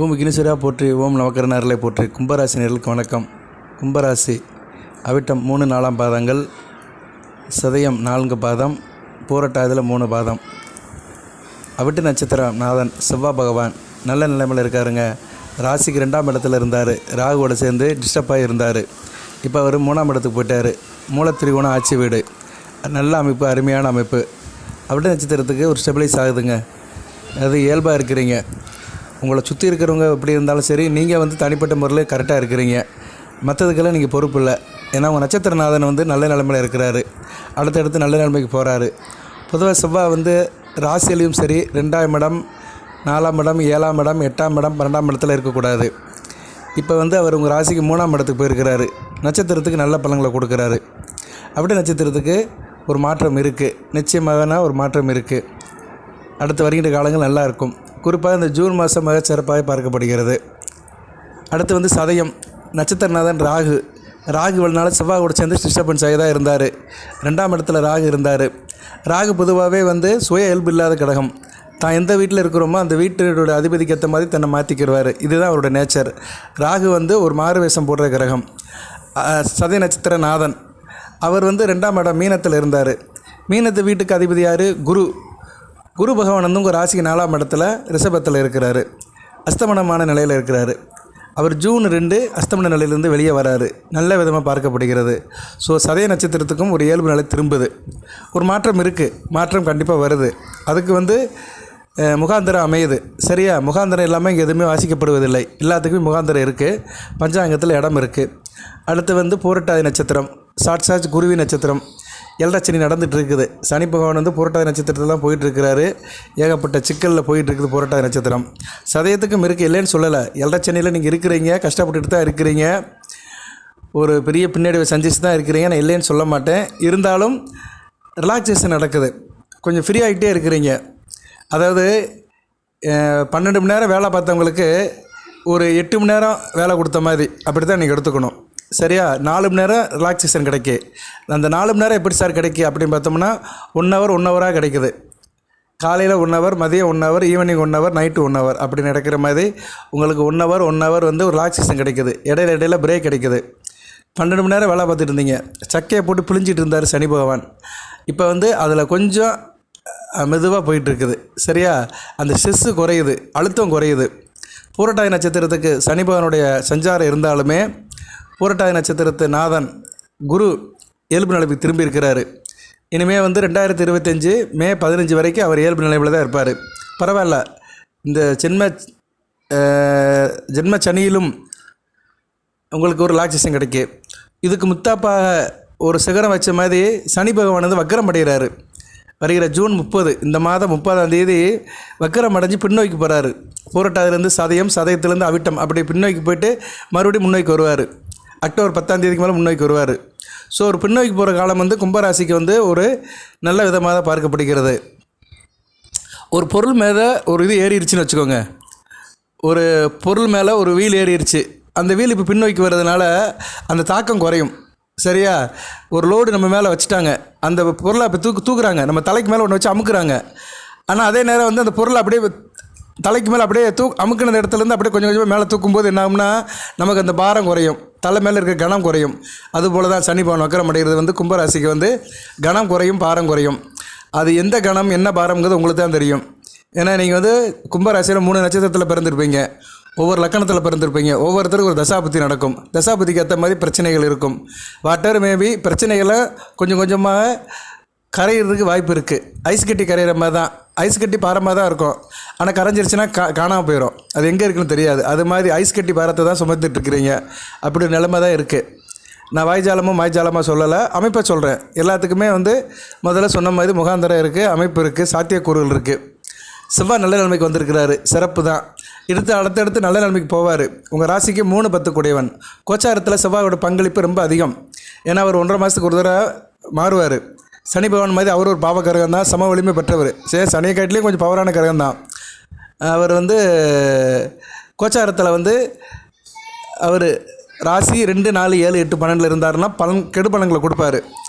ஓம் விக்னேஸ்வரா போற்றி, ஓம் நவக்கரன் அருளை போற்றி. கும்பராசி நேயர்களுக்கு வணக்கம். கும்பராசி அவிட்டம் 3 4 பாதங்கள், சதயம் 4 பாதம், பூரட்டாதியில் 3 பாதம். அவிட்ட நட்சத்திரம் நாதன் செவ்வாய் பகவான் நல்ல நிலைமையில் இருக்காருங்க. ராசிக்கு 2ஆம் இடத்துல இருந்தார், ராகுவோட சேர்ந்து டிஸ்டர்பாகி இருந்தார். இப்போ அவர் 3ஆம் இடத்துக்கு போயிட்டார். மூலத்திரிகோணம் ஆட்சி வீடு, நல்ல அமைப்பு, அருமையான அமைப்பு. அவிட்ட நட்சத்திரத்துக்கு ஒரு ஸ்டெபிளைஸ் ஆகுதுங்க. அது இயல்பாக இருக்கிறீங்க. உங்களை சுற்றி இருக்கிறவங்க எப்படி இருந்தாலும் சரி, நீங்கள் தனிப்பட்ட முறையில் கரெக்டாக இருக்கிறீங்க. மற்றதுக்கெல்லாம் நீங்கள் பொறுப்பு இல்லை. ஏன்னா உங்கள் நட்சத்திரநாதன் நல்ல நிலைமையில் இருக்கிறாரு. அடுத்தடுத்து நல்ல நிலைமைக்கு போகிறாரு. பொதுவாக செவ்வாய் ராசியிலையும் சரி 2ஆம் இடம், 4ஆம் இடம், 7ஆம் இடம், 8ஆம் இடம், 12ஆம் இடத்துல இருக்கக்கூடாது. இப்போ அவர் உங்கள் ராசிக்கு 3ஆம் இடத்துக்கு போயிருக்கிறாரு. நட்சத்திரத்துக்கு நல்ல பலன்களை கொடுக்குறாரு. அப்படி நட்சத்திரத்துக்கு ஒரு மாற்றம் இருக்குது, நிச்சயமாக ஒரு மாற்றம் இருக்குது. அடுத்து வருகின்ற காலங்கள் நல்லா இருக்கும். குறிப்பாக இந்த ஜூன் மாதம் மிக சிறப்பாக பார்க்கப்படுகிறது. அடுத்து சதயம் நட்சத்திரநாதன் ராகு. ராகு இவ்வளோ செவ்வாயோட சேர்ந்து டிஸ்டர்பன்ஸ் ஆகி தான் இருந்தார். 2ஆம் இடத்துல ராகு இருந்தார். ராகு பொதுவாகவே சுய இயல்பு இல்லாத கிரகம். தான் எந்த வீட்டில் இருக்கிறோமோ அந்த வீட்டோட அதிபதிக்கு ஏற்ற மாதிரி தன்னை மாற்றிக்கிடுவார். இதுதான் அவரோட நேச்சர். ராகு ஒரு மாறு வேஷம் போடுற கிரகம். சதய நட்சத்திரநாதன் அவர் 2ஆம் இடம் மீனத்தில் இருந்தார். மீனத்து வீட்டுக்கு அதிபதி யார்? குரு. குரு பகவான் உங்கள் ராசிக்கு 4ஆம் இடத்துல ரிஷபத்தில் இருக்கிறாரு. அஸ்தமனமான நிலையில் இருக்கிறாரு. அவர் ஜூன் 2 அஸ்தமன நிலையிலேருந்து வெளியே வராரு. நல்ல விதமாக பார்க்கப்படுகிறது. ஸோ சதய நட்சத்திரத்துக்கும் ஒரு இயல்பு நிலை திரும்புது. ஒரு மாற்றம் இருக்குது, மாற்றம் கண்டிப்பாக வருது. அதுக்கு முகாந்திரம் அமையுது. சரியா? முகாந்திரம் இல்லாமல் இங்கே எதுவுமே வாசிக்கப்படுவதில்லை. எல்லாத்துக்குமே முகாந்திரம் இருக்குது. பஞ்சாங்கத்தில் இடம் இருக்குது. அடுத்து பூரட்டாதி நட்சத்திரம், சாட்சாத் குருவி நட்சத்திரம். எல்ரச்சனி நடந்துகிட்டு இருக்குது. சனி பகவான் பூரட்டாதி நட்சத்திரத்தில் தான் போயிட்டுருக்கிறாரு. ஏகப்பட்ட சிக்கலில் போயிட்டுருக்குது பூரட்டாதி நட்சத்திரம். சதயத்துக்கும் இருக்குது, இல்லைன்னு சொல்லலை. எல்ரச்சனியில் நீங்கள் இருக்கிறீங்க, கஷ்டப்பட்டுட்டு தான் இருக்கிறீங்க. ஒரு பெரிய பின்னடைவை சந்திச்சு தான் இருக்கிறீங்க, நான் இல்லைன்னு சொல்ல மாட்டேன். இருந்தாலும் ரிலாக்ஸேஷன் நடக்குது. கொஞ்சம் ஃப்ரீ ஆகிட்டே இருக்கிறீங்க. அதாவது 12 மணி நேரம் வேலை பார்த்தவங்களுக்கு ஒரு 8 மணி நேரம் வேலை கொடுத்த மாதிரி அப்படி தான் நீங்கள் எடுத்துக்கணும். சரியா? 4 மணி நேரம் ரிலாக்ஸேஷன் கிடைக்கு. அந்த 4 மணி நேரம் எப்படி சார் கிடைக்கு அப்படின்னு பார்த்தோம்னா 1 ஹவர் 1 ஹவராக கிடைக்குது. காலையில் 1 ஹவர், மதியம் 1 hour, evening 1 hour, night 1 hour அப்படி நடக்கிற மாதிரி உங்களுக்கு 1 ஹவர் 1 ஹவர் ஒரு ரிலாக்ஸேஷன் கிடைக்குது. இடையில பிரேக் கிடைக்குது. 12 மணி நேரம் வேலை பார்த்துட்டு இருந்தீங்க. சக்கையை போட்டு பிழிஞ்சிட்டு இருந்தார் சனி பகவான். இப்போ அதில் கொஞ்சம் மெதுவாக போயிட்டுருக்குது. சரியா? அந்த ஸ்ட்ரெஸ்ஸு குறையுது, அழுத்தம் குறையுது. பூரட்டாதி நட்சத்திரத்துக்கு சனி பகவானுடைய சஞ்சாரம் இருந்தாலுமே பூரட்டாதி நட்சத்திரத்து நாதன் குரு இயல்பு நிலைக்கு திரும்பி இருக்கிறாரு. இனிமேல் 2025 மே 15 வரைக்கும் அவர் இயல்பு நிலையில் தான் இருப்பார். பரவாயில்ல. இந்த ஜென்ம சனியிலும் உங்களுக்கு ஒரு ரிலாக்ஸேஷன் கிடைக்கு. இதுக்கு முத்தாப்பாக ஒரு சிகரம் வச்ச மாதிரி சனி பகவான் வக்கரம் அடைகிறாரு. வருகிற ஜூன் 30 இந்த மாதம் 30ஆம் தேதி வக்கரம் அடைஞ்சு பின்னோக்கி போகிறாரு. பூரட்டாதிலேருந்து சதயம், சதயத்துலேருந்து அவிட்டம் அப்படி பின்னோக்கி போயிட்டு மறுபடியும் முன்னோக்கி வருவார். அக்டோபர் 10ஆம் தேதிக்கு மேலே முன்னோக்கி வருவார். ஸோ ஒரு பின்னோக்கி போகிற காலம் கும்பராசிக்கு ஒரு நல்ல விதமாக தான் பார்க்கப்படுகிறது. ஒரு பொருள் மேலே ஒரு இது ஏறிடுச்சுன்னு வச்சுக்கோங்க. ஒரு பொருள் மேலே ஒரு வீல் ஏறிடுச்சு. அந்த வீல் இப்போ பின்னோக்கி வர்றதுனால அந்த தாக்கம் குறையும். சரியா? ஒரு லோடு நம்ம மேலே வச்சுட்டாங்க, அந்த பொருளை இப்போ தூக்குறாங்க, நம்ம தலைக்கு மேலே ஒன்று வச்சு அமுக்குறாங்க. ஆனால் அதே நேரம் அந்த பொருளை அப்படியே தலைக்கு மேலே அப்படியே அமுக்கின இடத்துலேருந்து அப்படியே கொஞ்சம் கொஞ்சமாக மேலே தூக்கும்போது என்ன ஆகும்னா நமக்கு அந்த பாரம் குறையும், தலை மேலே இருக்க கனம் குறையும். அதுபோல் தான் சனி பகவான் வக்கரம் அடைகிறது கும்பராசிக்கு கனம் குறையும், பாரம் குறையும். அது எந்த கணம் என்ன பாரம்ங்கிறது உங்களுக்கு தான் தெரியும். ஏன்னா நீங்கள் கும்பராசியில் 3 நட்சத்திரத்தில் பிறந்திருப்பீங்க, ஒவ்வொரு லக்கணத்தில் பிறந்திருப்பீங்க. ஒவ்வொருத்தருக்கும் ஒரு தசாபுத்தி நடக்கும். தசாபுத்திக்கு ஏற்ற மாதிரி பிரச்சனைகள் இருக்கும். வாட்டர் மேபி பிரச்சனைகளை கொஞ்சம் கொஞ்சமாக கரையிறதுக்கு வாய்ப்பு இருக்குது. ஐஸ் கட்டி கரையிற மாதிரி தான். ஐஸ் கட்டி பாரமாக தான் இருக்கும், ஆனால் கரைஞ்சிருச்சுன்னா காணாமல் போயிடும். அது எங்கே இருக்குன்னு தெரியாது. அது மாதிரி ஐஸ் கட்டி பாரத்தை தான் சுமந்துட்டுருக்கிறீங்க. அப்படி ஒரு நிலைமை தான் இருக்குது. நான் வாய்ஜாலமும் மாய்ஜாலமாக சொல்லலை, அமைப்பை சொல்கிறேன். எல்லாத்துக்குமே முதல்ல சொன்ன மாதிரி முகாந்திரம் இருக்குது, அமைப்பு இருக்குது, சாத்தியக்கூறுகள் இருக்குது. செவ்வாய் நல்ல நிலைமைக்கு வந்திருக்கிறாரு, சிறப்பு தான். அடுத்தடுத்து நல்ல நிலைமைக்கு போவார். உங்கள் ராசிக்கு 3 10 கூடியவன். கோச்சாரத்தில் செவ்வாயோட பங்களிப்பு ரொம்ப அதிகம். ஏன்னா அவர் 1.5 மாதத்துக்கு ஒரு தடவை மாறுவார். சனி பகவான் மாதிரி அவர் ஒரு பாவ கிரகம் தான், சம வலிமை பெற்றவர். சரி, சனியை காட்டிலையும் கொஞ்சம் பவரான கிரகம் தான். அவர் கோச்சாரத்தில் அவர் ராசி 2 4 7 8 12 இருந்தாருன்னா கெடு பலன்களை கொடுப்பார்.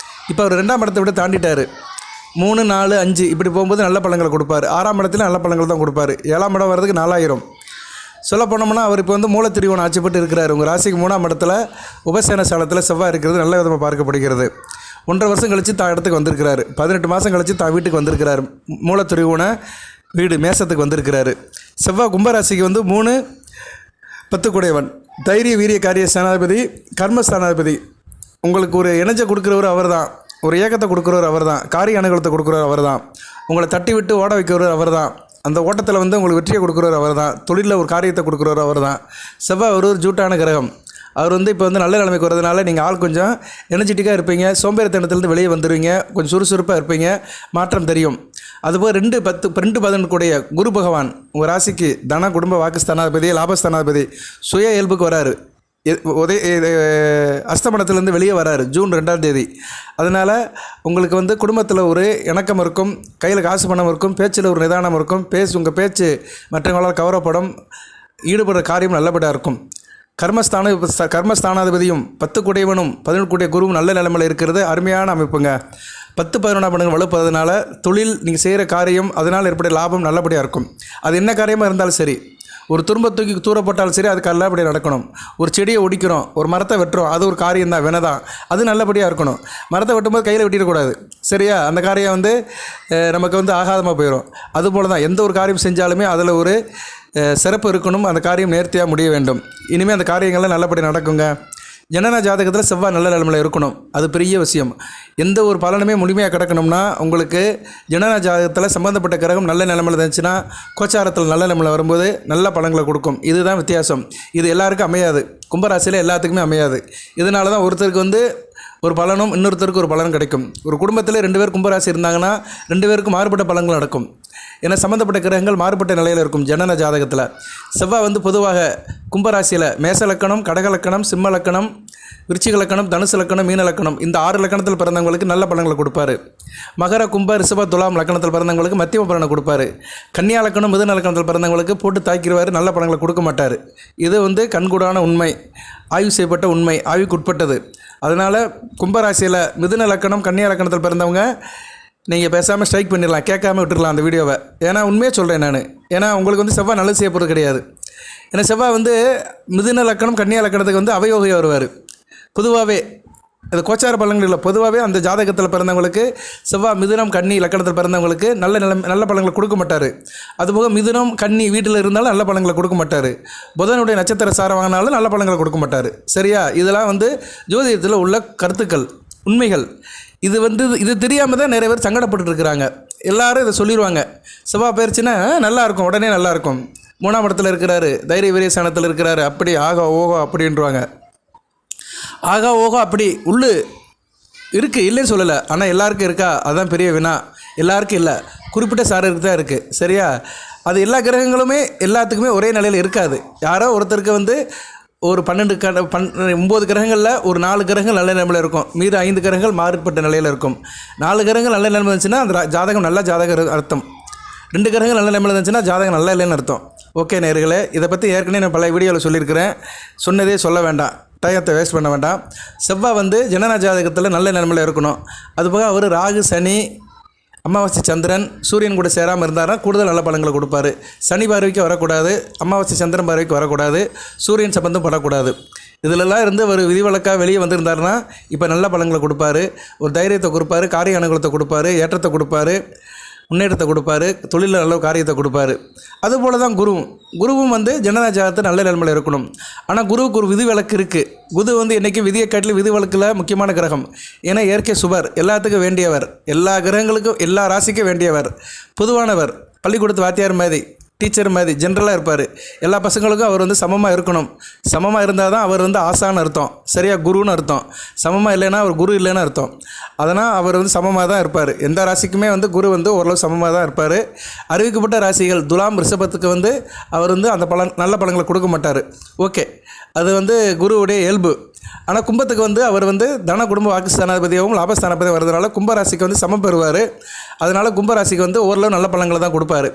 இப்போ அவர் 2ஆம் இடத்தை விட தாண்டிட்டார். 3 4 5 இப்படி போகும்போது நல்ல பலன்களை கொடுப்பார். 6ஆம் இடத்துல நல்ல பலன்கள் தான் கொடுப்பார். 7ஆம் இடம் வர்றதுக்கு 4000. சொல்ல போனோம்னா அவர் இப்போ வந்து மூலத்திரிகோணம் ஆட்சி பெற்று இருக்கிறார். உங்கள் ராசிக்கு 3ஆம் இடத்துல உபசேன ஸ்தானத்தில் செவ்வாய் இருக்கிறது நல்ல விதமாக பார்க்கப்படுகிறது. 1.5 வருஷம் கழித்து தான் இடத்துக்கு வந்திருக்கிறாரு. 18 மாதம் கழித்து தான் வீட்டுக்கு வந்திருக்கிறார். மூலத்திரிகோண வீடு மேசத்துக்கு வந்திருக்கிறாரு. செவ்வாய் கும்பராசிக்கு வந்து 3 10 கூடையவன், தைரிய வீரிய காரிய ஸ்தானாதிபதி, கர்மஸ்தானாதிபதி. உங்களுக்கு ஒரு எனர்ஜி கொடுக்குறவர் அவர் தான், ஒரு ஏக்கத்தை கொடுக்குறவர் அவர் தான், காரிய அனுகூலத்தை கொடுக்குறவர் அவர் தான், உங்களை தட்டி விட்டு ஓட வைக்கிறவர் அவர் தான், அந்த ஓட்டத்தில் வந்து உங்களுக்கு வெற்றியை கொடுக்குறவர் அவர் தான், தொழிலில் ஒரு காரியத்தை கொடுக்குறவர் அவர் தான். செவ்வாய் ஒரு ஜூட்டான கிரகம். அவர் வந்து இப்போ வந்து நல்ல நிலைமைக்கு வரதுனால நீங்கள் ஆள் கொஞ்சம் எனர்ஜெட்டிக்காக இருப்பீங்க, சோம்பேறித்தனத்துலேருந்து வெளியே வந்துடுவீங்க, கொஞ்சம் சுறுசுறுப்பாக இருப்பீங்க, மாற்றம் தெரியும். அதுபோல் 2-10-2-11 கூடிய குரு பகவான் உங்கள் ராசிக்கு தன குடும்ப வாக்குஸ்தானாதிபதி, லாபஸ்தானாதிபதி சுய இயல்புக்கு வராரு. அஸ்தமனத்திலேருந்து வெளியே வராரு ஜூன் 2ஆம் தேதி. அதனால் உங்களுக்கு வந்து குடும்பத்தில் ஒரு இணக்கம் இருக்கும், கையில் காசு பணம் இருக்கும், பேச்சில் ஒரு நிதானம் இருக்கும், உங்கள் பேச்சு மற்றவங்களால் கவரப்படும், ஈடுபடுற காரியம் நல்லபடியாக இருக்கும். கர்மஸ்தானாதிபதியும் 10 கூடையவனும் 11 கூடிய குருவும் நல்ல நிலைமையில் இருக்கிறது அருமையான அமைப்புங்க. 10-11 படங்கள் வலுப்பதனால தொழில் நீங்கள் செய்கிற காரியம் அதனால் ஏற்படைய லாபம் நல்லபடியாக இருக்கும். அது என்ன காரியமாக இருந்தாலும் சரி, ஒரு துரும்ப தூக்கி தூரப்பட்டாலும் சரி அதுக்கு நல்லபடியாக நடக்கணும். ஒரு செடியை ஒடிக்கிறோம், ஒரு மரத்தை வெட்டுறோம், அது ஒரு காரியம் தான், வினதான், அது நல்லபடியாக இருக்கணும். மரத்தை வெட்டும்போது கையில் வெட்டிடக்கூடாது, சரியா? அந்த காரியம் வந்து நமக்கு வந்து ஆகாதமாக போயிடும். அதுபோல் தான் எந்த ஒரு காரியம் செஞ்சாலுமே அதில் ஒரு சிறப்பு இருக்கணும், அந்த காரியம் நேர்த்தியாக முடிய வேண்டும். இனிமேல் அந்த காரியங்கள்லாம் நல்லபடியாக நடக்குங்க. ஜனன ஜாதகத்தில் செவ்வாய் நல்ல நிலைமையில் இருக்கணும், அது பெரிய விஷயம். எந்த ஒரு பலனுமே முழுமையாக கிடக்கணும்னா உங்களுக்கு ஜனன ஜாதகத்தில் சம்மந்தப்பட்ட கிரகம் நல்ல நிலைமையில் இருந்துச்சுன்னா கோச்சாரத்தில் நல்ல நிலைமையில் வரும்போது நல்ல பலன்களை கொடுக்கும். இதுதான் வித்தியாசம். இது எல்லாருக்கும் அமையாது, கும்பராசியில் எல்லாத்துக்குமே அமையாது. இதனால தான் ஒருத்தருக்கு வந்து ஒரு பலனும் இன்னொருத்தருக்கு ஒரு பலனும் கிடைக்கும். ஒரு குடும்பத்தில் 2 பேர் கும்பராசி இருந்தாங்கன்னா 2 பேருக்கும் மாறுபட்ட பலன்கள் நடக்கும். ஏன்னா சம்மந்தப்பட்ட கிரகங்கள் மாறுபட்ட நிலையில் இருக்கும். ஜனன ஜாதகத்தில் செவ்வாய் வந்து பொதுவாக கும்பராசியில் மேச லக்கணம், கடக லக்கணம், சிம்ம லக்கணம், விருச்சிக லக்கணம், தனுசு லக்கணம், மீன லக்கணம் இந்த 6 லக்கணத்தில் பிறந்தவங்களுக்கு நல்ல பலன்களை கொடுப்பாரு. மகர, கும்ப, ரிஷப, துலாம் லக்கணத்தில் பிறந்தவங்களுக்கு மத்தியம பலனை கொடுப்பாரு. கன்னியா லக்கணம், மிதுன லக்கணத்தில் பிறந்தவங்களுக்கு போட்டு தாக்கிடுவார், நல்ல பலன்களை கொடுக்க மாட்டார். இது வந்து கண்கூடான உண்மை, ஆய்வு செய்யப்பட்ட உண்மை, ஆய்வுக்கு உட்பட்டது. அதனால் கும்பராசியில் மிதுன லக்கணம், கன்னியா லக்கணத்தில் பிறந்தவங்க நீங்கள் பேசாமல் ஸ்ட்ரைக் பண்ணிடலாம், கேட்காம விட்டுடலாம் அந்த வீடியோவை. ஏன்னா உண்மையாக சொல்கிறேன் நான். ஏன்னா உங்களுக்கு வந்து செவ்வாய் நல்லது செய்ய போகிறது கிடையாது. ஏன்னா செவ்வாய் வந்து மிதுன லக்கணம், கன்னியா லக்கணத்துக்கு வந்து அவயோகியாக வருவார். பொதுவாகவே அது கோச்சார பலன்கள் இல்லை, பொதுவாகவே அந்த ஜாதகத்தில் பிறந்தவங்களுக்கு செவ்வாய் மிதுனம், கன்னி லக்கணத்தில் பிறந்தவங்களுக்கு நல்ல பலன்களை கொடுக்க மாட்டார். அதுபோக மிதுனம், கன்னி வீட்டில் இருந்தாலும் நல்ல பலன்களை கொடுக்க மாட்டார். புதனுடைய நட்சத்திர சாரம் வாங்கினாலும் நல்ல பலன்களை கொடுக்க மாட்டார், சரியா? இதெல்லாம் வந்து ஜோதிடத்தில் உள்ள கருத்துக்கள், உண்மைகள். இது தெரியாமல் தான் நிறைய பேர் சங்கடப்பட்டுருக்குறாங்க. எல்லோரும் இதை சொல்லிடுவாங்க, செவ்வாய் பயிற்சின்னா நல்லாயிருக்கும், உடனே நல்லாயிருக்கும், 3ஆம் இடத்துல இருக்கிறாரு, தைரிய வீரிய ஸ்தானத்தில் இருக்கிறாரு, அப்படி ஆகா ஓகோ அப்படின்றாங்க. ஆகா ஓகோ அப்படி உள்ளு இருக்குது, இல்லைன்னு சொல்லலை. ஆனால் எல்லாருக்கும் இருக்கா? அதுதான் பெரிய வினா. எல்லாருக்கும் இல்லை, குறிப்பிட்ட சாரருக்கு தான் இருக்குது, சரியா? அது எல்லா கிரகங்களுமே எல்லாத்துக்குமே ஒரே நிலையில் இருக்காது. யாரோ ஒருத்தருக்கு வந்து ஒரு 9 கிரகங்களில் ஒரு 4 கிரகங்கள் நல்ல நிலைமையில் இருக்கும், மீது 5 கிரகங்கள் மாறுபட்ட நிலையில் இருக்கும். 4 கிரகங்கள் நல்ல நிலைமை இருந்துச்சுன்னா அந்த ஜாதகம் நல்ல ஜாதகம் அர்த்தம். 2 கிரகங்கள் நல்ல நிலைமையில் இருந்துச்சுன்னா ஜாதகம் நல்லா இல்லைன்னு அர்த்தம். ஓகே நேயர்களே, இதை பற்றி ஏற்கனவே நான் பல வீடியோவில் சொல்லியிருக்கிறேன், சொன்னதே சொல்ல வேண்டாம், டயத்தை வேஸ்ட் பண்ண வேண்டாம். செவ்வாய் வந்து ஜனன ஜாதகத்தில் நல்ல நிலைமையில் இருக்கணும். அதுபோக அவர் ராகு, சனி, அமாவாசை சந்திரன், சூரியன் கூட சேராமல் இருந்தார்னா கூடுதல் நல்ல பலன்களை கொடுப்பாரு. சனி பார்வைக்கு வரக்கூடாது, அமாவாசை சந்திரன் பார்வைக்கு வரக்கூடாது, சூரியன் சம்பந்தம் படக்கூடாது. இதிலெல்லாம் இருந்து ஒரு விதிவிலக்காக வெளியே வந்திருந்தாருன்னா இப்போ நல்ல பலன்களை கொடுப்பாரு, ஒரு தைரியத்தை கொடுப்பாரு, காரிய அனுகூலத்தை கொடுப்பாரு, ஏற்றத்தை கொடுப்பாரு, முன்னேற்றத்தை கொடுப்பாரு, தொழிலில் நல்ல காரியத்தை கொடுப்பாரு. அதுபோல் தான் குருவும் வந்து ஜனன ஜாதகத்தை நல்ல நிலைமையில் இருக்கணும். ஆனால் குருவுக்கு ஒரு விதிவிலக்கு இருக்குது. குரு வந்து என்றைக்கும் விதியை காட்டிலும் விதிவிலக்கில் முக்கியமான கிரகம். ஏன்னா இயற்கை சுபர், எல்லாத்துக்கும் வேண்டியவர், எல்லா கிரகங்களுக்கும் எல்லா ராசிக்கும் வேண்டியவர், பொதுவானவர், பள்ளிக்கூடத்து வாத்தியார் மாதிரி, டீச்சர் மாதிரி ஜென்ரலாக இருப்பார். எல்லா பசங்களுக்கும் அவர் வந்து சமமாக இருக்கணும். சமமாக இருந்தால் தான் அவர் வந்து ஆசான்னு அர்த்தம், சரியா? குருன்னு அர்த்தம். சமமாக இல்லைன்னா அவர் குரு இல்லைன்னு அர்த்தம். அதனால் அவர் வந்து சமமாக தான் இருப்பார். எந்த ராசிக்குமே வந்து குரு வந்து ஓரளவு சமமாக தான் இருப்பார். அறிவிக்கப்பட்ட ராசிகள் துலாம், ரிஷபத்துக்கு வந்து அவர் வந்து அந்த நல்ல பலன்களை கொடுக்க மாட்டார். ஓகே, அது வந்து குருவுடைய இயல்பு. ஆனால் கும்பத்துக்கு வந்து அவர் வந்து தன குடும்ப வாக்குஸ்தானாதிபதியாகவும் லாபஸ்தானாதிபதியாக வரதுனால கும்பராசிக்கு வந்து சமம் பெறுவார். அதனால் கும்பராசிக்கு வந்து ஓரளவு நல்ல பலன்களை தான் கொடுப்பார்.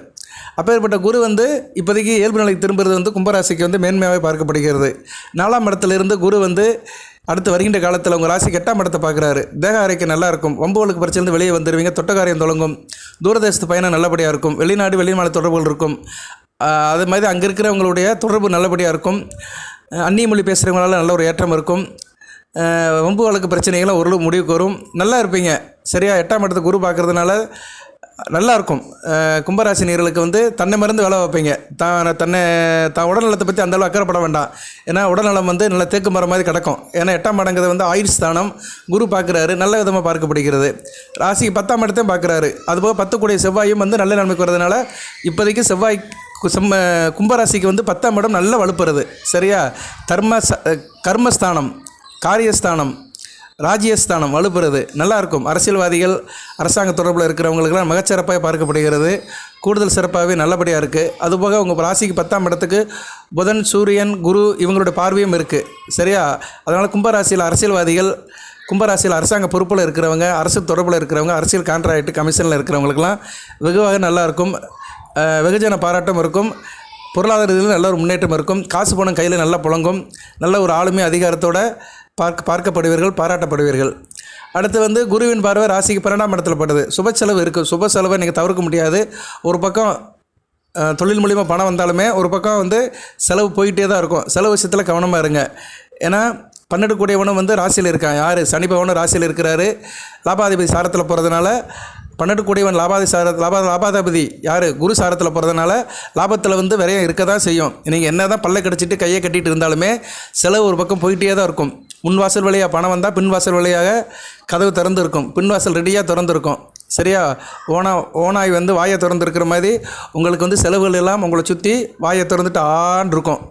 அப்பேற்பட்ட குரு வந்து இப்போதைக்கு இயல்பு நிலைக்கு திரும்புறது வந்து கும்பராசிக்கு வந்து மேன்மையாகவே பார்க்கப்படுகிறது. 4ஆம் இடத்துலேருந்து குரு வந்து அடுத்து வருகின்ற காலத்தில் உங்கள் ராசிக்கு 8ஆம் இடத்தை பார்க்குறாரு. தேக ஆரோக்கியம் நல்லாயிருக்கும், வம்புகளுக்கு பிரச்சனை வெளியே வந்துடுவீங்க, தொட்டக்காரியம் தொடங்கும், தூரதேசத்து பயணம் நல்லபடியாக இருக்கும், வெளிநாடு வெளிமாநில தொடர்புகள் இருக்கும், அது மாதிரி அங்கே இருக்கிறவங்களுடைய தொடர்பு நல்லபடியாக இருக்கும். அந்நிய மொழி பேசுகிறவங்களால நல்ல ஒரு ஏற்றம் இருக்கும். வம்பு வழக்கு பிரச்சனைகளும் ஓரளவு முடிவுக்கு வரும். நல்லா இருப்பீங்க. சரியா? 8ஆம் இடத்தை குரு பார்க்குறதுனால நல்லாயிருக்கும். கும்பராசி நேயர்களுக்கு வந்து தன்னை மறந்து வேலை வைப்பீங்க. தான் உடல்நலத்தை பற்றி அந்தளவு அக்கறைப்பட வேண்டாம். ஏன்னா உடல்நலம் வந்து நல்ல தேக்கு மரம் மாதிரி கிடக்கும். ஏன்னா 8ஆம் இடங்கிறது வந்து ஆயுள் ஸ்தானம். குரு பார்க்குறாரு, நல்ல விதமாக பார்க்கப்படுகிறது. ராசிக்கு 10ஆம் இடத்தையும் பார்க்குறாரு. அதுபோக 10 கூடிய செவ்வாயும் வந்து நல்ல நன்மைக்கு வரதுனால இப்போதைக்கு செவ்வாய் கும்பராசிக்கு வந்து 10ஆம் இடம் நல்ல வலுப்புறது. சரியா? கர்மஸ்தானம், காரியஸ்தானம், ராஜ்யஸ்தானம் வலுப்புறது நல்லாயிருக்கும். அரசியல்வாதிகள், அரசாங்க தொடர்பில் இருக்கிறவங்களுக்கெல்லாம் மிகச்சிறப்பாக பார்க்கப்படுகிறது. கூடுதல் சிறப்பாகவே நல்லபடியாக இருக்குது. அதுபோக உங்கள் ராசிக்கு 10ஆம் இடத்துக்கு புதன், சூரியன், குரு இவங்களுடைய பார்வையும் இருக்குது. சரியா? அதனால் கும்பராசியில் அரசியல்வாதிகள், கும்பராசியில் அரசாங்க பொறுப்பில் இருக்கிறவங்க, அரசு தொடர்பில் இருக்கிறவங்க, அரசியல் கான்ட்ராக்ட் கமிஷனில் இருக்கிறவங்களுக்கெல்லாம் வெகுவாக நல்லாயிருக்கும். வெகுஜன பாராட்டம் இருக்கும். பொருளாதார ரீதியில் நல்ல ஒரு முன்னேற்றம் இருக்கும். காசு பணம் கையில் நல்லா புழங்கும். நல்ல ஒரு ஆளுமை அதிகாரத்தோடு பார்க்கப்படுவீர்கள், பாராட்டப்படுவீர்கள். அடுத்து வந்து குருவின் பார்வை ராசிக்கு 12ஆம் இடத்துல படுது. சுப செலவு இருக்குது. சுப செலவை நீங்கள் தவிர்க்க முடியாது. ஒரு பக்கம் தொழில் மூலிமா பணம் வந்தாலுமே ஒரு பக்கம் வந்து செலவு போயிட்டே தான் இருக்கும். செலவு விஷயத்தில் கவனமாக இருங்க. ஏன்னா 12 கூடியவனும் வந்து ராசியில் இருக்கான். யார்? சனி பகவானும் ராசியில் இருக்கிறாரு. லாபாதிபதி சாரத்தில் போகிறதுனால 12 கூடியவன் லாபாதிபதி யார்? குரு சாரத்தில் போகிறதுனால லாபத்தில் வந்து விரையம் இருக்க தான் செய்யும். நீங்கள் என்ன தான் பல்லை கடிச்சிட்டு கையை கட்டிகிட்டு இருந்தாலுமே செலவு ஒரு பக்கம் போயிட்டே தான் இருக்கும். முன் வாசல் வழியாக பணம் வந்தால் பின் வாசல் வழியாக கதவு திறந்து இருக்கும். பின் வாசல் ரெடியாக திறந்துருக்கும். சரியா? ஓனாய் வந்து வாயை திறந்துருக்கிற மாதிரி உங்களுக்கு வந்து செலவுகள் எல்லாம் உங்களை சுற்றி வாயை திறந்துட்டு ஆன் இருக்கும்.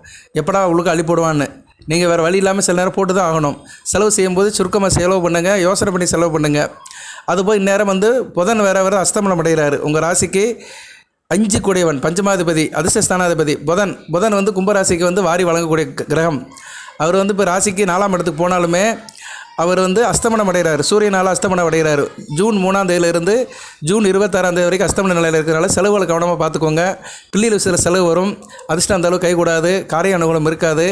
எப்படா உங்களுக்கு அள்ளி போடுவான்னு நீங்கள் வேறு வழி இல்லாமல் சில நேரம் போட்டு தான் ஆகணும். செலவு செய்யும்போது சுருக்கமாக செலவு பண்ணுங்கள், யோசனை பண்ணி செலவு பண்ணுங்கள். அதுபோல் இந்நேரம் வந்து புதன் வேறு அஸ்தமனம் அடைகிறாரு. உங்கள் ராசிக்கு 5 கூடியவன், பஞ்சமாதிபதி, அதிர்ஷ்டஸ்தானாதிபதி புதன் வந்து கும்பராசிக்கு வந்து வாரி வழங்கக்கூடிய கிரகம். அவர் வந்து இப்போ ராசிக்கு 4ஆம் இடத்துக்கு போனாலுமே அவர் வந்து அஸ்தமனம் அடைகிறார். சூரியனால் அஸ்தமனம் அடைகிறார். ஜூன் 3ஆம் தேதியிலிருந்து ஜூன் 26ஆம் தேதி வரைக்கும் அஸ்தமன நிலையில் இருக்கிறனால செலவுகளை கவனமாக பார்த்துக்கோங்க. பிள்ளைகள் சில செலவு வரும். அதிர்ஷ்டம் அந்த அளவு கைகூடாது. காரிய அனுகூலம் இருக்காது.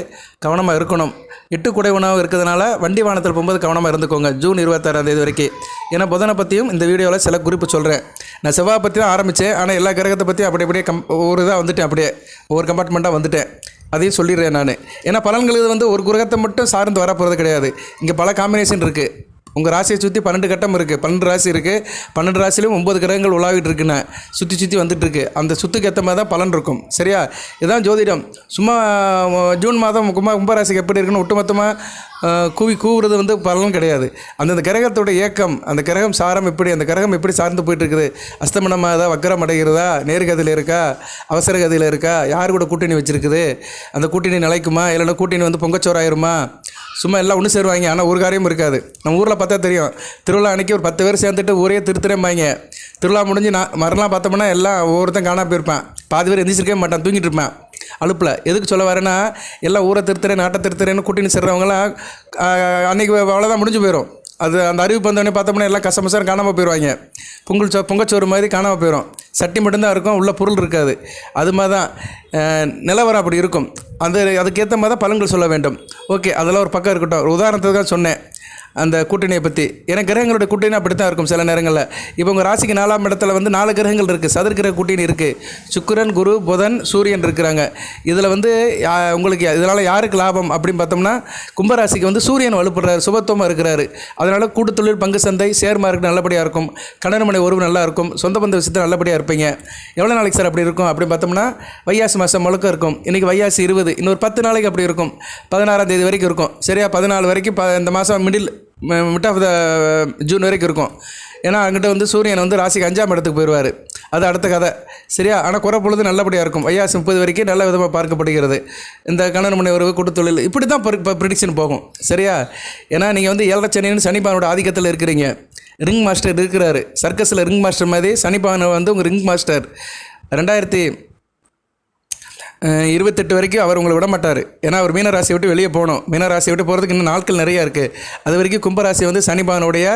கவனமாக இருக்கணும். 8 குடைவனாகவும் இருக்கிறதுனால வண்டி வாகனத்தில் போகும்போது கவனமாக இருந்துக்கோங்க ஜூன் 26ஆம் தேதி வரைக்கும். ஏன்னா புதனை பற்றியும் இந்த வீடியோவில் சில குறிப்பு சொல்கிறேன். நான் செவ்வாய் பற்றி தான் ஆரம்பித்தேன். ஆனால் எல்லா கிரகத்தை பற்றியும் அப்படியே ஒரு இதாக வந்துட்டேன். அப்படியே ஒவ்வொரு கம்பார்ட்மெண்ட்டாக வந்துட்டேன். அதையும் சொல்லிடுறேன் நான். ஏன்னா பலன்கள் வந்து ஒரு கிரகத்தை மட்டும் சார்ந்து வரப்போகிறது கிடையாது. இங்கே பல காம்பினேஷன் இருக்குது. உங்கள் ராசியை சுற்றி 12 கட்டம் இருக்குது. 12 ராசி இருக்குது. 12 ராசிலையும் 9 கிரகங்கள் உலாவிட்டு இருக்குண்ணே. சுற்றி வந்துட்டுருக்கு. அந்த சுற்றுக்கு ஏற்ற மாதிரி தான் பலன் இருக்கும். சரியா? இதுதான் ஜோதிடம். சும்மா ஜூன் மாதம் கும்பராசிக்கு எப்படி இருக்குன்னு ஒட்டுமொத்தமாக கூவுறது வந்து பலனும் கிடையாது. அந்தந்த கிரகத்தோட இயக்கம், அந்த கிரகம் சாரம் எப்படி, அந்த கிரகம் எப்படி சார்ந்து போயிட்டுருக்குது, அஸ்தமனமாக தான் வக்கரம் அடைகிறதா, நேர்கதியில் இருக்கா, அவசர கதியில் இருக்கா, யார் கூட கூட்டணி வச்சுருக்குது, அந்த கூட்டணி நிலைக்குமா, இல்லைன்னா கூட்டணி வந்து பொங்கச்சோறாயிருமா, சும்மா எல்லாம் ஒன்று சேருவாங்க. ஆனால் ஒரு காரியமும் இருக்காது. நம்ம ஊரில் பார்த்தா தெரியும். திருவிழா அன்றைக்கி ஒரு 10 பேர் சேர்ந்துட்டு ஊரே திருத்துறேம்பாங்க. திருவிழா முடிஞ்சு மறுநாள் பார்த்தோம்னா எல்லாம் ஒவ்வொருத்தன் காணாமல் போயிருப்பேன். பாதி பேர் எந்திரிச்சிருக்கவே மாட்டான், தூங்கிட்டு இருப்பேன் அலுப்பில். எதுக்கு சொல்ல வரேன்னா, எல்லாம் ஊரை திருத்துறேன், நாட்டை திருத்துறேன்னு கூட்டணி சேர்றவங்களாம் அன்றைக்கி அவ்வளோதான் முடிஞ்சு போயிடும். அது அந்த அறிவிப்பு வந்தோடனே பார்த்தோம்னா எல்லாம் கசமசாரம் காணாமல் போயிடுவாங்க. பொங்கச்சோறு மாதிரி காணாமல் போயிடும். சட்டி மட்டும்தான் இருக்கும், உள்ள பொருள் இருக்காது. அது மாதிரி தான் நிலவரம் அப்படி இருக்கும். அதுக்கேற்ற மாதிரி தான் பலன்கள் சொல்ல வேண்டும். ஓகே, அதெல்லாம் ஒரு பக்கம் இருக்கட்டும். ஒரு உதாரணத்துக்கு தான் சொன்னேன் அந்த கூட்டணியை பற்றி. ஏன்னா கிரகங்களுடைய கூட்டணி அப்படி தான் இருக்கும் சில நேரங்களில். இப்போ உங்கள் ராசிக்கு 4ஆம் இடத்துல வந்து 4 கிரகங்கள் இருக்குது. சதுர்கிரக கூட்டணி இருக்குது. சுக்கிரன், குரு, புதன், சூரியன் இருக்கிறாங்க. இதில் வந்து உங்களுக்கு இதனால் யாருக்கு லாபம் அப்படின்னு பார்த்தோம்னா, கும்பராசிக்கு வந்து சூரியன் வலுப்படுறாரு, சுபத்துவமாக இருக்கிறாரு. அதனால் கூட்டுத்தொழில், பங்கு சந்தை, ஷேர் மார்க்கெட் நல்லபடியாக இருக்கும். கணவன் மனை உறவு நல்லா இருக்கும். சொந்த பந்த விஷயத்தில் நல்லபடியாக இருப்பீங்க. எவ்வளோ நாளைக்கு சார் அப்படி இருக்கும் அப்படின்னு பார்த்தோம்னா, வைகாசி மாதம் முழுக்க இருக்கும். இன்றைக்கி வைகாசி 20, இன்னொரு 10 நாளைக்கு அப்படி இருக்கும். 16ஆம் தேதி வரைக்கும் இருக்கும். சரியா? 14 வரைக்கும் இந்த மாதம் மிட் ஆஃப் த ஜூன் வரைக்கும் இருக்கும். ஏன்னா அங்கிட்ட வந்து சூரியன் வந்து ராசிக்கு 5ஆம் இடத்துக்கு போயிடுவார். அது அடுத்த கதை. சரியா? ஆனால் குறை பொழுது நல்லபடியாக இருக்கும். வைகாசி 30 வரைக்கும் நல்ல விதமாக பார்க்கப்படுகிறது. இந்த கணவன் மனை உறவு, கூட்டுத்தொழில் இப்படி தான் இப்போ ப்ரிடிக்ஷன் போகும். சரியா? ஏன்னா நீங்கள் வந்து 7 சனின்னு சனிபாவனோட ஆதிக்கத்தில் இருக்கிறீங்க. ரிங் மாஸ்டர் இருக்கிறாரு. சர்க்கஸில் ரிங் மாஸ்டர் மாதிரி சனிபாவனை வந்து உங்கள் ரிங் மாஸ்டர் 2028 வரைக்கும் அவர் உங்களை விட மாட்டார். ஏன்னா அவர் மீனராசியை விட்டு வெளியே போகணும். மீனராசியை விட்டு போகிறதுக்கு இன்னும் நாட்கள் நிறையா இருக்குது. அது வரைக்கும் கும்பராசி வந்து சனிபாவனுடைய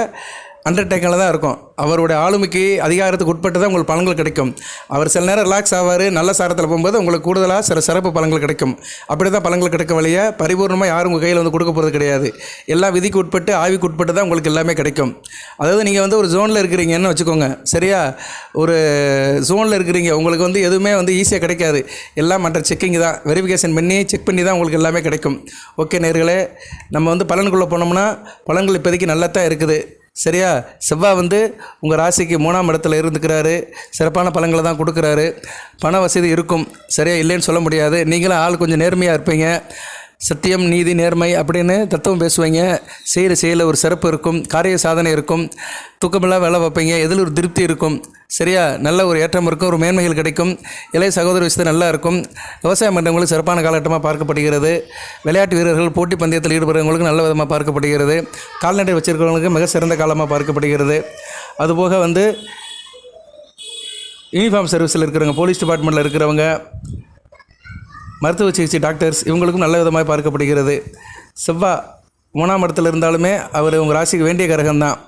அண்டர்டேக்கிங்கில் தான் இருக்கும். அவருடைய ஆளுமைக்கு அதிகாரத்துக்கு உட்பட்டு தான் உங்களுக்கு பலன்கள் கிடைக்கும். அவர் சில நேரம் ரிலாக்ஸ் ஆவார், நல்ல சாரத்தில் போகும்போது உங்களுக்கு கூடுதலாக சில சிறப்பு பலன்கள் கிடைக்கும். அப்படி தான் பலன்கள் கிடைக்க வழிய பரிபூர்ணமாக யாரும் உங்கள் கையில் வந்து கொடுக்க போகிறது கிடையாது. எல்லாம் விதிக்கு உட்பட்டு ஆய்வுக்கு உட்பட்டு தான் உங்களுக்கு எல்லாமே கிடைக்கும். அதாவது நீங்கள் வந்து ஒரு ஜோனில் இருக்கிறீங்கன்னு வச்சுக்கோங்க, சரியா? ஒரு ஜோனில் இருக்கிறீங்க, உங்களுக்கு வந்து எதுவுமே வந்து ஈஸியாக கிடைக்காது. எல்லாம் மற்ற செக்கிங் தான், வெரிஃபிகேஷன் பண்ணி செக் பண்ணி தான் உங்களுக்கு எல்லாமே கிடைக்கும். ஓகே நேயர்களே, நம்ம வந்து பலனுக்குள்ளே போனோம்னா பலன்கள் இப்போதைக்கு நல்லா தான் இருக்குது, சரியா? செவ்வாய் வந்து உங்கள் ராசிக்கு 3ஆம் இடத்துல இருந்துக்கிறாரு, சிறப்பான பலன்களை தான் கொடுக்குறாரு. பண வசதி இருக்கும், சரியா? இல்லைன்னு சொல்ல முடியாது. நீங்களும் ஆள் கொஞ்சம் நேர்மையாக இருப்பீங்க, சத்தியம் நீதி நேர்மை அப்படின்னு தத்துவம் பேசுவீங்க. செய்கிற செயலில் ஒரு சிறப்பு இருக்கும், காரிய சாதனை இருக்கும், தூக்கமெல்லாம் வேலை வைப்பீங்க, எதில் ஒரு திருப்தி இருக்கும், சரியா? நல்ல ஒரு ஏற்றம் இருக்கும், ஒரு மேன்மைகள் கிடைக்கும். இளைய சகோதர விஷயத்தில் நல்லா இருக்கும். விவசாயம் பண்ணுறவங்களுக்கு சிறப்பான காலகட்டமாக பார்க்கப்படுகிறது. விளையாட்டு வீரர்கள் போட்டி பந்தயத்தில் ஈடுபடுறவங்களுக்கு நல்ல விதமாக பார்க்கப்படுகிறது. கால்நடை வச்சிருக்கிறவங்களுக்கு மிக சிறந்த காலமாக பார்க்கப்படுகிறது. அதுபோக வந்து யூனிஃபார்ம் சர்வீஸில் இருக்கிறவங்க, போலீஸ் டிபார்ட்மெண்ட்டில் இருக்கிறவங்க, மருத்துவ சிகிச்சை டாக்டர்ஸ், இவங்களுக்கும் நல்ல விதமாக பார்க்கப்படுகிறது. செவ்வாய் 3ஆம் இடத்துல இருந்தாலுமே அவர் உங்கள் ராசிக்கு வேண்டிய கிரகம் தான்,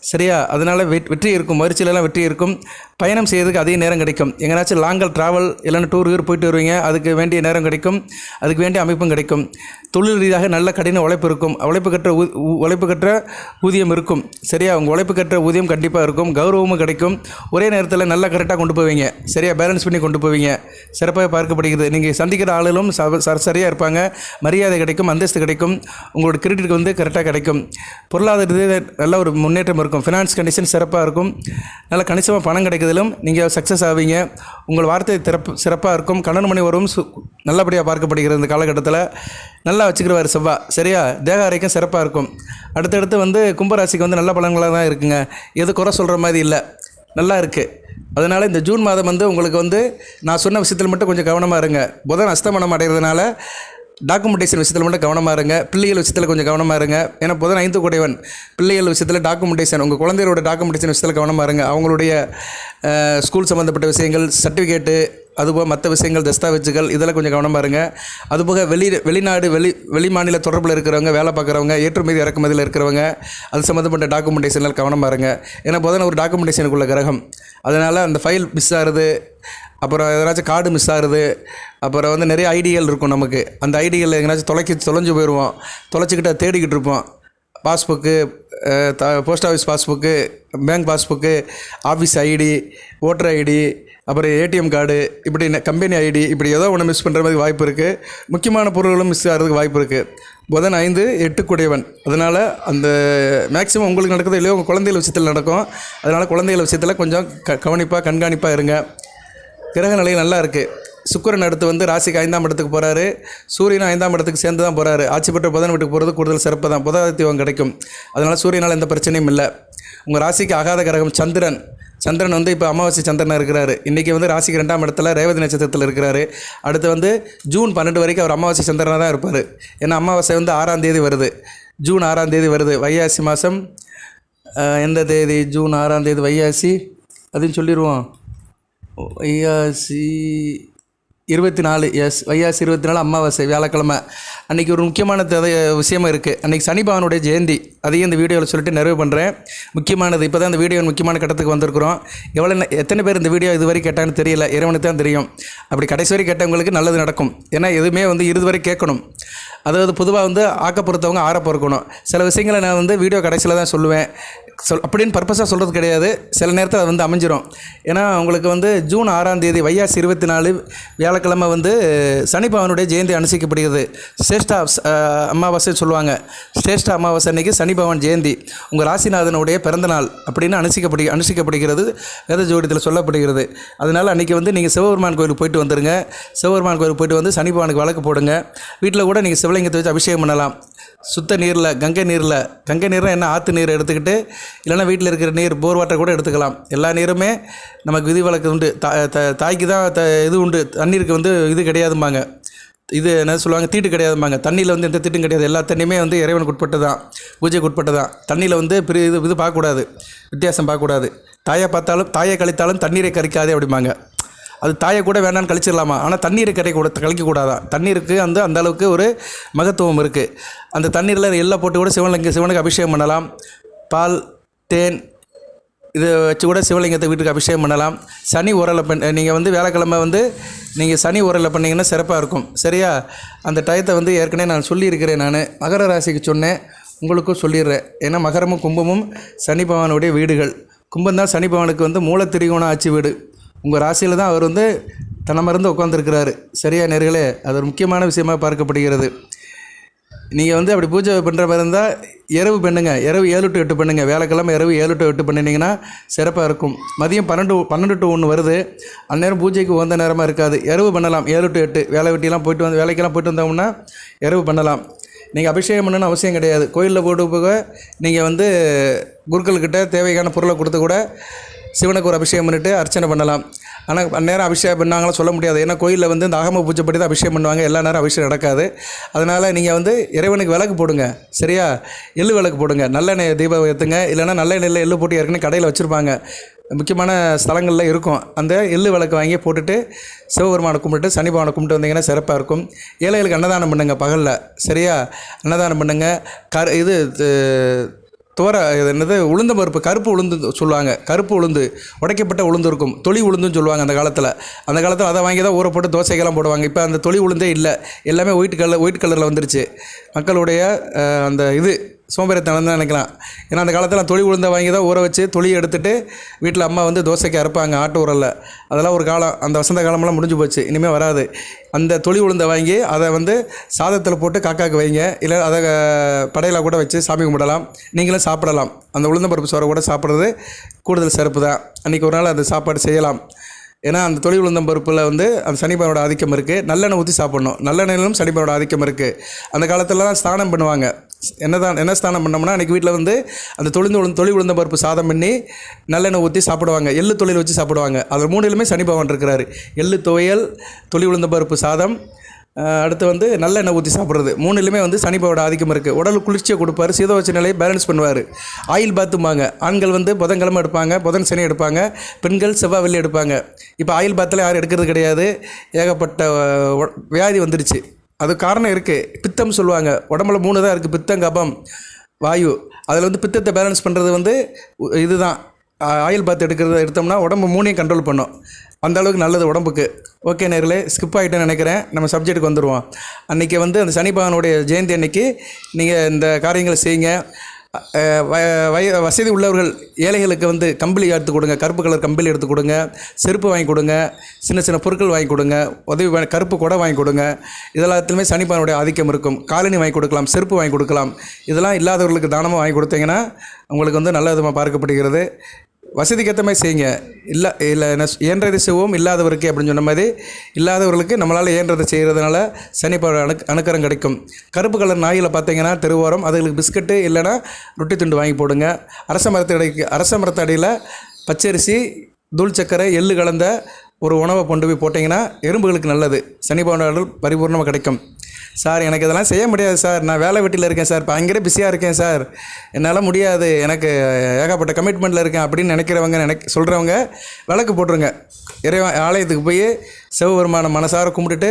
சரியா? அதனால் வெற்றி இருக்கும், முயற்சியிலலாம் வெற்றி இருக்கும். பயணம் செய்யறதுக்கு அதிக நேரம் கிடைக்கும். எங்கேனாச்சும் லாங்கல் ட்ராவல் இல்லைன்னா டூர் போயிட்டு வருவீங்க, அதுக்கு வேண்டிய நேரம் கிடைக்கும், அதுக்கு வேண்டிய அமைப்பும் கிடைக்கும். தொழில் ரீதியாக நல்ல கடின உழைப்பு இருக்கும், உழைப்பு கற்ற ஊதியம் இருக்கும், சரியா? உங்கள் உழைப்பு கற்ற ஊதியம் கண்டிப்பாக இருக்கும், கௌரவமும் கிடைக்கும். ஒரே நேரத்தில் நல்லா கரெக்டாக கொண்டு போவீங்க, சரியா? பேலன்ஸ் பண்ணி கொண்டு போவீங்க, சிறப்பாக பார்க்கப்படுகிறது. நீங்கள் சந்திக்கிற ஆளுகளும் சரியாக இருப்பாங்க, மரியாதை கிடைக்கும், அந்தஸ்து கிடைக்கும், உங்களோட கிரெடிட் வந்து கரெக்டாக கிடைக்கும். பொருளாதார ரீதியாக நல்ல ஒரு முன்னேற்றம் இருக்கும், ஃபினான்ஸ் கண்டிஷன் சிறப்பாக இருக்கும், நல்ல கணிசமாக பணம் கிடைக்கிறதிலும் நீங்கள் சக்ஸஸ் ஆவீங்க. உங்கள் வார்த்தை சிறப்பாக இருக்கும். கடன் மணி வரும் நல்லபடியாக பார்க்கப்படுகிறது. இந்த காலகட்டத்தில் நல்லா வச்சுக்கிறவார் செவ்வாய், சரியா? தேக ஆரோக்கியம் சிறப்பாக இருக்கும். அடுத்தடுத்து வந்து கும்பராசிக்கு வந்து நல்ல பலன்களாக தான் இருக்குங்க, எது குறை சொல்கிற மாதிரி இல்லை, நல்லா இருக்குது. அதனால் இந்த ஜூன் மாதம் வந்து உங்களுக்கு வந்து நான் சொன்ன விஷயத்தில் மட்டும் கொஞ்சம் கவனமாக இருங்க. புதன் அஸ்தமனம் அடைகிறதுனால டாக்குமெண்டேஷன் விஷயத்தில் மட்டும் கவனமாக இருங்க. பிள்ளைகள் விஷயத்தில் கொஞ்சம் கவனமாக இருங்க. ஏன்னா புதன் 5 கூடையவன். பிள்ளைகள் விஷயத்தில் டாக்குமெண்டேஷன், உங்கள் குழந்தைகளோட டாக்குமெண்டேஷன் விஷயத்தில் கவனமாக இருங்க. அவங்களுடைய ஸ்கூல் சம்மந்தப்பட்ட விஷயங்கள், சர்டிஃபிகேட்டு, அதுபோக மற்ற விஷயங்கள், தஸ்தாவேஜுகள், இதெல்லாம் கொஞ்சம் கவனமாக இருங்க. அதுபோக வெளிநாடு வெளி மாநில தொடர்பில் இருக்கிறவங்க, வேலை பார்க்குறவங்க, ஏற்றுமதி இறக்குமதியில் இருக்கிறவங்க, அது சம்மந்தப்பட்ட டாக்குமெண்டேஷனில் கவனமாக இருங்க. ஏன்னா புதன் ஒரு டாக்குமெண்டேஷனுக்குள்ள கிரகம். அதனால் அந்த ஃபைல் மிஸ் ஆகுது, அப்புறம் எதனாச்சும் கார்டு மிஸ் ஆகுது, அப்புறம் வந்து நிறைய ஐடிகள் இருக்கும் நமக்கு. அந்த ஐடிகளில் எங்கேனாச்சும் தொலைஞ்சு போயிடுவோம், தொலைச்சிக்கிட்டு அதை தேடிக்கிட்டு இருப்போம். Passbook, post office passbook, bank passbook, office ID, voter ID, அப்புறம் ஏடிஎம் கார்டு, இப்படி கம்பெனி ஐடி, இப்படி ஏதோ ஒன்று மிஸ் பண்ணுற மாதிரி வாய்ப்பு இருக்குது. முக்கியமான பொருள்களும் மிஸ் ஆகிறதுக்கு வாய்ப்பு இருக்குது. புதன் 5 8 கூடையவன். அதனால் அந்த மேக்ஸிமம் உங்களுக்கு நடக்குது இல்லையோ உங்கள் குழந்தைகள் விஷயத்தில் நடக்கும். அதனால் குழந்தைகள் விஷயத்தில் கொஞ்சம் கண்காணிப்பாக இருங்க. கிரக நிலை நல்லா இருக்குது. சுக்கிரன் அடுத்து வந்து ராசிக்கு 5ஆம் இடத்துக்கு போகிறாரு. சூரியனும் 5ஆம் இடத்துக்கு சேர்ந்து தான் போகிறாரு. ஆட்சி பெற்ற புதன் வீட்டுக்கு போகிறது கூடுதல் சிறப்பு தான், புதாதித்யம் கிடைக்கும். அதனால் சூரியனால் எந்த பிரச்சனையும் இல்லை. உங்கள் ராசிக்கு ஆகாத கிரகம் சந்திரன் வந்து இப்போ அமாவாசை சந்திரனாக இருக்கிறாரு. இன்றைக்கி வந்து ராசிக்கு 2ஆம் இடத்துல ரேவதி நட்சத்திரத்தில் இருக்கிறாரு. அடுத்து வந்து ஜூன் 12 வரைக்கும் அவர் அமாவாசை சந்திரனாக தான் இருப்பார். ஏன்னா அமாவாசை வந்து 6ஆம் தேதி வருது, ஜூன் 6ஆம் தேதி வருது. வைகாசி மாதம் எந்த தேதி? ஜூன் 6ஆம் தேதி வைகாசி, அதையும் சொல்லிடுவோம். வைகாசி 24, வைகாசி 24 அமாவாசை வியாழக்கிழமை. அன்றைக்கி ஒரு முக்கியமான விஷயமா இருக்குது. அன்றைக்கி சனி பகவானுடைய ஜெயந்தி. அதையும் இந்த வீடியோவில் சொல்லிட்டு நிறைவு பண்ணுறேன். முக்கியமானது இப்போ தான் இந்த வீடியோ முக்கியமான கட்டத்துக்கு வந்திருக்கிறோம். எத்தனை பேர் இந்த வீடியோ இதுவரை கேட்டான்னு தெரியல, இறைவனுக்கு தான் தெரியும். அப்படி கடைசி வரை கேட்டவங்களுக்கு நல்லது நடக்கும். ஏன்னா எதுவுமே வந்து இறுதி வரை கேட்கணும். அதாவது பொதுவாக வந்து ஆக்க பொறுத்தவங்க ஆற பொறுக்கணும். சில விஷயங்களை நான் வந்து வீடியோ கடைசியில் தான் சொல்லுவேன், அப்படின்னு பர்பஸாக சொல்கிறது கிடையாது. சில நேரத்தில் அது வந்து அமைஞ்சிரும். ஏன்னா உங்களுக்கு வந்து ஜூன் 6ஆம் தேதி வைகாசி 24 வியாழக்கிழமை வந்து சனி பகவானுடைய ஜெயந்தி அனுஷ்டிக்கப்படுகிறது. சிரேஷ்ட அமாவாசைன்னு சொல்லுவாங்க. சிரேஷ்ட அமாவாசை அன்னைக்கு சனி பகவான் ஜெயந்தி, உங்கள் ராசிநாதனுடைய பிறந்தநாள் அப்படின்னு அனுஷ்டிக்கப்படுகிறது. வேத ஜோதிடத்தில் சொல்லப்படுகிறது. அதனால் அன்றைக்கி வந்து நீங்கள் சிவபெருமான் கோயிலுக்கு போயிட்டு வந்துடுங்க. சிவபெருமான் கோயிலுக்கு போயிட்டு வந்து சனி பகவானுக்கு விளக்கு போடுங்க. வீட்டில் கூட நீங்கள் சிவலிங்கத்தை வச்சு அபிஷேகம் பண்ணலாம். சுத்த நீரில், கங்கை நீரில் என்ன ஆற்று நீர் எடுத்துக்கிட்டு, இல்லைன்னா வீட்டில் இருக்கிற நீர், போர் வாட்டர் கூட எடுத்துக்கலாம். எல்லா நீருமே நமக்கு விதி வழக்கு உண்டு. தாய்க்கு தான் இது உண்டு, தண்ணீருக்கு வந்து இது கிடையாதும்பாங்க. இது என்ன சொல்லுவாங்க, தீட்டு கிடையாதும்பாங்க. தண்ணியில் வந்து எந்த தீட்டும் கிடையாது. எல்லா தண்ணியுமே வந்து இறைவனுக்கு உட்பட்டு தான், பூஜைக்கு உட்பட்டு தான். தண்ணியில் வந்து இது பார்க்கக்கூடாது, வித்தியாசம் பார்க்கக்கூடாது. தாயை கழித்தாலும் தண்ணீரை கறிக்காதே அப்படிம்பாங்க. அது தாயை கூட வேண்டான்னு கழிச்சிடலாமா, ஆனால் தண்ணீரை கழிக்கக்கூடாதான். தண்ணீருக்கு அந்த அளவுக்கு ஒரு மகத்துவம் இருக்குது. அந்த தண்ணீரில் எல்லாம் போட்டு கூட சிவனுக்கு அபிஷேகம் பண்ணலாம். பால், தேன், இதை வச்சு கூட சிவலிங்கத்தை வீட்டுக்கு அபிஷேகம் பண்ணலாம். சனி உரலில் நீங்கள் வந்து வியாழக்கிழமை வந்து நீங்கள் சனி உரலில் பண்ணிங்கன்னா சிறப்பாக இருக்கும். சரியா? அந்த டயத்தை வந்து ஏற்கனவே நான் சொல்லியிருக்கிறேன். நான் மகர ராசிக்கு சொன்னேன், உங்களுக்கும் சொல்லிடுறேன். ஏன்னா மகரமும் கும்பமும் சனி பகவானுடைய வீடுகள். கும்பம் தான் சனி பகவானுக்கு வந்து மூலத்திரிகோண ஆட்சி வீடு. உங்கள் ராசியில் தான் அவர் வந்து தனமருந்து உட்காந்துருக்கிறாரு. சரியா நேர்களே? அது ஒரு முக்கியமான விஷயமாக பார்க்கப்படுகிறது. நீங்கள் வந்து அப்படி பூஜை பண்ணுற மாதிரி இருந்தால் இரவு பண்ணுங்க, இரவு 7 to 8 பண்ணுங்கள். வியாழக்கிழமை இரவு 7 to 8 பண்ணினீங்கன்னா சிறப்பாக இருக்கும். மதியம் 12 to 1 வருது, அந்நேரம் பூஜைக்கு உகந்த நேரமாக இருக்காது. இரவு பண்ணலாம் 7 to 8. வேலை வெட்டிலாம் போயிட்டு வந்து வேலைக்கெல்லாம் போயிட்டு வந்தோம்னா இரவு பண்ணலாம். நீங்கள் அபிஷேகம் பண்ணணும்னு அவசியம் கிடையாது. கோயிலில் போட்டு போக நீங்கள் வந்து குருக்கள்கிட்ட தேவையான பொருளை கொடுத்து கூட சிவனுக்கு ஒரு அபிஷேகம் பண்ணிவிட்டு அர்ச்சனை பண்ணலாம். ஆனால் அந்நேரம் அபிஷேகம் பண்ணாங்களாம் சொல்ல முடியாது. ஏன்னா கோயிலில் வந்து இந்த ஆகம பூஜைப்படி தான் அபிஷேகம் பண்ணுவாங்க. எல்லா நேரம் அபிஷேகம் நடக்காது. அதனால் நீங்கள் வந்து இறைவனுக்கு விளக்கு போடுங்க. சரியா? எள்ளு விளக்கு போடுங்க. நல்லெண்ணெய் தீபம் ஏற்றுங்க. இல்லைனா நல்லெண்ணெயில் எள்ளு போட்டு ஏற்கனவே கடையில் வச்சுருப்பாங்க, முக்கியமான ஸ்தலங்களில் இருக்கும். அந்த எள்ளு விளக்கு வாங்கி போட்டுட்டு சிவபெருமானை கும்பிட்டு சனி பகவானை கும்பிட்டு வந்தீங்கன்னா சிறப்பாக இருக்கும். ஏழைகளுக்கு அன்னதானம் பண்ணுங்கள் பகலில். சரியா? அன்னதானம் பண்ணுங்கள். இது இது என்னது உளுந்த பருப்பு, கருப்பு உளுந்து சொல்லுவாங்க. கருப்பு உளுந்து, உடைக்கப்பட்ட உளுந்து இருக்கும், தொளி உளுந்துன்னு சொல்லுவாங்க. அந்த காலத்தில் அதை வாங்கி தான் ஊற போட்டு தோசைக்கெல்லாம் போடுவாங்க. இப்போ அந்த தொளி உளுந்தே இல்லை, எல்லாமே ஒயிட் கலரில் வந்துருச்சு. மக்களுடைய அந்த இது சோம்பேறித்தனம் தான் நினைக்கலாம். ஏன்னா அந்த காலத்தில் தொளி உளுந்தை வாங்கி தான் ஊற வச்சு தொளியை எடுத்துகிட்டு வீட்டில் அம்மா வந்து தோசைக்கு அரைப்பாங்க ஆட்டு உரலில். அதெல்லாம் ஒரு காலம், அந்த வசந்த காலமெல்லாம் முடிஞ்சு போச்சு, இனிமேல் வராது. அந்த தொளி உளுந்தை வாங்கி அதை வந்து சாதத்தில் போட்டு காக்காக்கு வைங்க, இல்லை அதை படையில் கூட வச்சு சாமி கும்பிடலாம். நீங்களும் சாப்பிடலாம். அந்த உளுந்தம்பருப்பு சோறை கூட சாப்பிட்றது கூடுதல் சிறப்பு தான். அன்றைக்கி ஒரு நாள் அந்த சாப்பாடு செய்யலாம். ஏன்னா அந்த தொளி உளுந்தம் பருப்பில் வந்து அந்த சனிப்பனோட ஆதிக்கம் இருக்குது. நல்லெண்ணெய் ஊற்றி சாப்பிட்ணும். நல்லெண்ணெயிலும் சனிப்பனோட ஆதிக்கம் இருக்குது. அந்த காலத்துலலாம் ஸ்நானம் பண்ணுவாங்க. என்ன ஸ்நானம் பண்ணோம்னா அன்றைக்கி வீட்டில் வந்து அந்த தொளி உளுந்தம் பருப்பு சாதம் பண்ணி நல்லெண்ணெய் ஊற்றி சாப்பிடுவாங்க. எள்ளு தொழில் வச்சு சாப்பிடுவாங்க. அது 3லுமே சனி பகவான் இருக்கிறாரு. எள்ளு துவையல், தொளி உளுந்தம் பருப்பு சாதம், அடுத்து வந்து நல்லெண்ணெய் ஊற்றி சாப்பிட்றது. 3லுமே வந்து சனி பகவானோட ஆதிக்கம் இருக்குது. உடல் குளிர்ச்சியை கொடுப்பார், சீதோச்ச நிலையை பேலன்ஸ் பண்ணுவார். ஆயில் பாத்தும்பாங்க. ஆண்கள் வந்து புதன்கிழமை எடுப்பாங்க, புதன் சனி எடுப்பாங்க. பெண்கள் செவ்வாய் வெள்ளி எடுப்பாங்க. இப்போ ஆயில் பாத்தில் யாரும் எடுக்கிறது கிடையாது. ஏகப்பட்ட வியாதி வந்துடுச்சு. அது காரணம் இருக்குது. பித்தம் சொல்லுவாங்க. உடம்புல 3 தான் இருக்குது, பித்தம், கபம், வாயு. அதில் வந்து பித்தத்தை பேலன்ஸ் பண்ணுறது வந்து இதுதான். ஆயில் பாத் எடுத்தோம்னா உடம்பு 3ஐயும் கண்ட்ரோல் பண்ணும். அந்த அளவுக்கு நல்லது உடம்புக்கு. ஓகே நேர்களே, ஸ்கிப் ஆகிட்டேன்னு நினைக்கிறேன். நம்ம சப்ஜெக்ட்டுக்கு வந்துடுவோம். அன்றைக்கி வந்து அந்த சனி பகவானுடைய ஜெயந்தி அன்னைக்கு நீங்கள் இந்த காரியங்களை செய்யுங்க. வசதி உள்ளவர்கள் ஏழைகளுக்கு வந்து கம்பளி எடுத்து கொடுங்க, கருப்பு கலர் கம்பளி எடுத்து கொடுங்க, செருப்பு வாங்கி கொடுங்க, சின்ன சின்ன பொருட்கள் வாங்கி கொடுங்க, கருப்பு கொடை வாங்கி கொடுங்க. இதெல்லாத்துலேயுமே சனி பகவானுடைய ஆதிக்கம் இருக்கும். காலணி வாங்கி கொடுக்கலாம், செருப்பு வாங்கி கொடுக்கலாம். இதெல்லாம் இல்லாதவர்களுக்கு தானமாக வாங்கி கொடுத்தீங்கன்னா உங்களுக்கு வந்து நல்ல விதமாக பார்க்கப்படுகிறது. வசதிக்கு ஏற்ற மாதிரி செய்யுங்க. இல்லை இயன்றதை செய்வோம் இல்லாதவருக்கு அப்படின்னு சொன்ன மாதிரி, இல்லாதவர்களுக்கு நம்மளால் இயன்றதை செய்கிறதுனால சனி அணுக்கரம் கிடைக்கும். கருப்பு கலர் நாயில் பார்த்தீங்கன்னா தெருவோரம் அதுகளுக்கு பிஸ்கட்டு இல்லைனா ரொட்டி துண்டு வாங்கி போடுங்க. அரச மரத்தடியில் பச்சரிசி, தூள் சக்கரை, எள்ளு கலந்த ஒரு உணவை கொண்டு போய் போட்டிங்கன்னா எறும்புகளுக்கு நல்லது. சனி பகவான் பரிபூர்ணமாக கிடைக்கும். சார் எனக்கு இதெல்லாம் செய்ய முடியாது சார், நான் வேலை வெட்டியில் இருக்கேன் சார், பயங்கர பிஸியாக இருக்கேன் சார், என்னால் முடியாது, எனக்கு ஏகப்பட்ட கமிட்மெண்ட்டில் இருக்கேன் அப்படின்னு நினைக்கிறவங்க சொல்கிறவங்க விளக்கு போட்டுருங்க. இறைவன் ஆலயத்துக்கு போய் சிவபெருமான மனசார கும்பிட்டுட்டு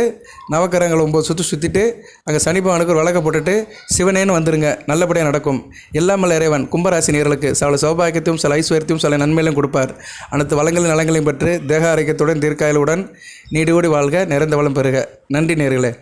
நவக்கரங்களை 9 சுற்றிட்டு அங்கே சனி பகவானுக்கு ஒரு விளக்க போட்டுட்டு சிவனேன்னு வந்துடுங்க. நல்லபடியாக நடக்கும். எல்லாமல்ல இறைவன் கும்பராசி நேயர்களுக்கு சில சௌபாகியத்தையும் சில ஐஸ்வர்யத்தையும் சில நன்மையிலும் கொடுப்பார். அனைத்து வளங்களின் நலங்களையும் பெற்று தேக ஆரோக்கியத்துடன் தீர்க்காயலுடன் நீடியோடி வாழ்க, நிறைந்த வளம் பெறுக. நன்றி நேயர்களே.